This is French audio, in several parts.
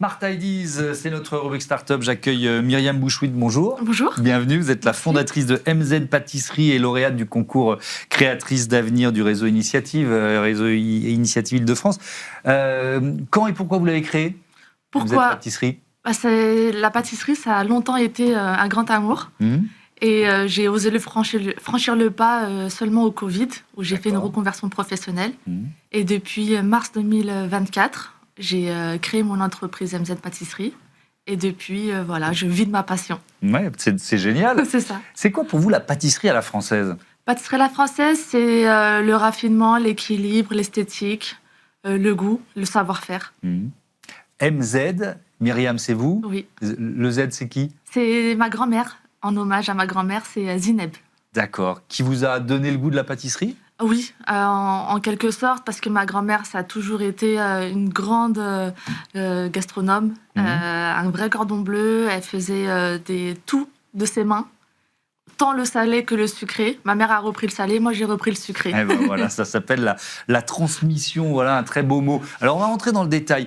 Smart Ideas, c'est notre rubrique Startup. J'accueille Myriam Bouchouid. Bonjour. Bonjour. Bienvenue. Vous êtes la fondatrice de MZ Pâtisserie et lauréate du concours Créatrice d'avenir du réseau Initiative Île-de-France. Quand et pourquoi vous l'avez créé? Pourquoi? MZ Pâtisserie. La pâtisserie, ça a longtemps été un grand amour. Et j'ai osé franchir le pas seulement au Covid, où j'ai fait une reconversion professionnelle. Et depuis mars 2024, j'ai créé mon entreprise MZ Pâtisserie. Et depuis, voilà, je vis de ma passion. Ouais, c'est génial. C'est ça. C'est quoi pour vous la pâtisserie à la française? Pâtisserie à la française, c'est le raffinement, l'équilibre, l'esthétique, le goût, le savoir-faire. MZ, Myriam, c'est vous? Oui. Le Z, c'est qui? C'est ma grand-mère. En hommage à ma grand-mère, c'est Zineb. D'accord. Qui vous a donné le goût de la pâtisserie? Oui, en quelque sorte, parce que ma grand-mère, ça a toujours été une grande gastronome, un vrai cordon bleu. Elle faisait tout de ses mains, tant le salé que le sucré. Ma mère a repris le salé, moi j'ai repris le sucré. Eh ben voilà, ça s'appelle la transmission, voilà un très beau mot. Alors on va rentrer dans le détail.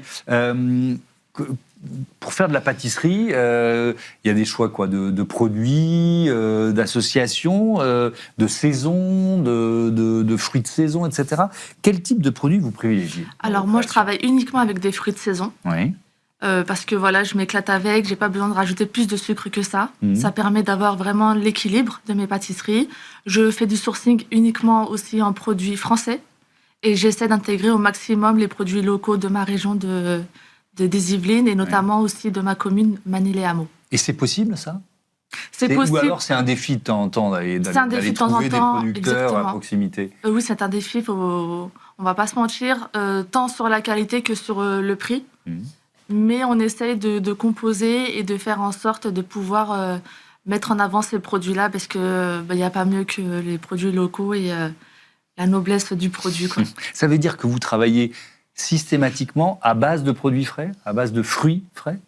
Pour faire de la pâtisserie, il y a des choix de produits, d'associations, de saison, de fruits de saison, etc. Quel type de produits vous privilégiez? Alors moi, je travaille uniquement avec des fruits de saison. Oui. Parce que voilà, je m'éclate avec, j'ai pas besoin de rajouter plus de sucre que ça. Ça permet d'avoir vraiment l'équilibre de mes pâtisseries. Je fais du sourcing uniquement aussi en produits français. Et j'essaie d'intégrer au maximum les produits locaux de ma région des Yvelines et notamment aussi de ma commune Manille-les-Hameaux. Et c'est possible, ça? C'est possible. Ou alors c'est un défi de temps en temps d'aller trouver des producteurs à proximité? Oui, c'est un défi, on va pas se mentir, tant sur la qualité que sur le prix. Mais on essaye de composer et de faire en sorte de pouvoir mettre en avant ces produits-là parce qu'il n'y a pas mieux que les produits locaux et la noblesse du produit, quoi. Ça veut dire que vous travaillez systématiquement à base de produits frais, à base de fruits frais?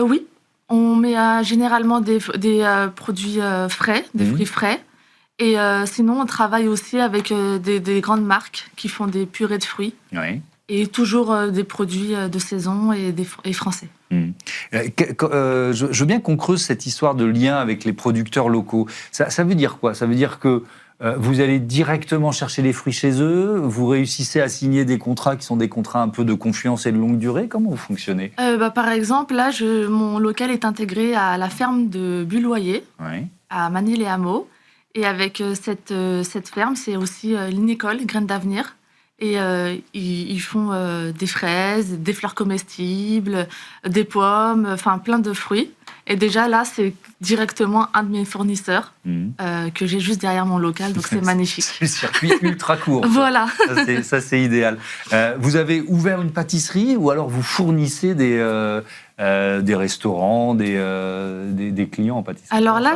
Oui, on met généralement des produits frais, des fruits frais. Et sinon, on travaille aussi avec des grandes marques qui font des purées de fruits. Oui. Et toujours des produits de saison et français. Je veux bien qu'on creuse cette histoire de lien avec les producteurs locaux. Ça veut dire quoi? Ça veut dire que vous allez directement chercher les fruits chez eux, vous réussissez à signer des contrats qui sont des contrats un peu de confiance et de longue durée. Comment vous fonctionnez? Par exemple, là, mon local est intégré à la ferme de Bulloyer, à Manille-les-Hameaux. Et avec cette ferme, c'est aussi l'Inécole, Graines d'Avenir. Et ils font des fraises, des fleurs comestibles, des pommes, enfin plein de fruits. Et déjà là, c'est directement un de mes fournisseurs que j'ai juste derrière mon local, donc c'est magnifique. C'est le circuit ultra court. Voilà. Ça, c'est idéal. Vous avez ouvert une pâtisserie ou alors vous fournissez des restaurants, des clients en pâtisserie? Alors là,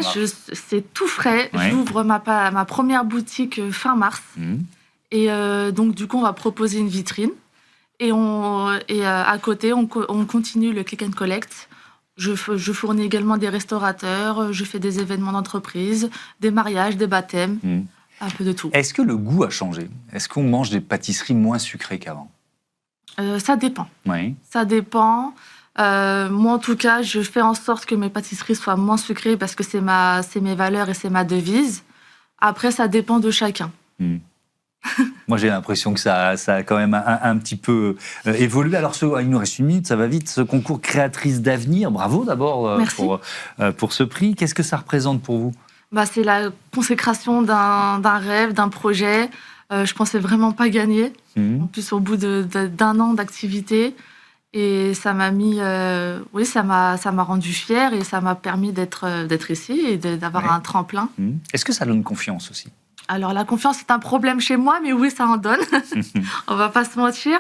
c'est tout frais. Ouais. J'ouvre ma première boutique fin mars. Et donc, du coup, on va proposer une vitrine. Et à côté, on continue le click and collect. Je fournis également des restaurateurs, je fais des événements d'entreprise, des mariages, des baptêmes, un peu de tout. Est-ce que le goût a changé? Est-ce qu'on mange des pâtisseries moins sucrées qu'avant? Ça dépend. Oui. Ça dépend. Moi, en tout cas, je fais en sorte que mes pâtisseries soient moins sucrées parce que c'est mes valeurs et c'est ma devise. Après, ça dépend de chacun. Moi, j'ai l'impression que ça a quand même un petit peu évolué. Alors, il nous reste une minute, ça va vite. Ce concours Créatrice d'avenir, bravo d'abord pour ce prix. Qu'est-ce que ça représente pour vous? C'est la consécration d'un rêve, d'un projet. Je pensais vraiment pas gagner. En plus, au bout d'un an d'activité. Et ça m'a mis... oui, ça m'a rendu fière et ça m'a permis d'être ici et d'avoir un tremplin. Est-ce que ça donne confiance aussi? Alors, la confiance, c'est un problème chez moi, mais oui, ça en donne. On va pas se mentir.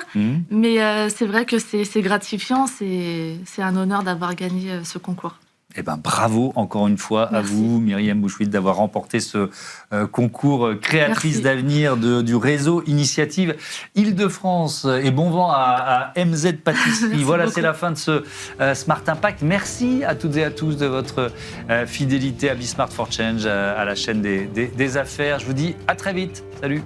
Mais c'est vrai que c'est gratifiant. C'est un honneur d'avoir gagné ce concours. Eh ben, bravo encore une fois à vous, Myriam Bouchouid, d'avoir remporté ce concours Créatrice d'avenir du réseau Initiative Île-de-France. Et bon vent à MZ Pâtisserie. Voilà, c'est la fin de ce Smart Impact. Merci à toutes et à tous de votre fidélité à Be Smart for Change, à la chaîne des affaires. Je vous dis à très vite. Salut.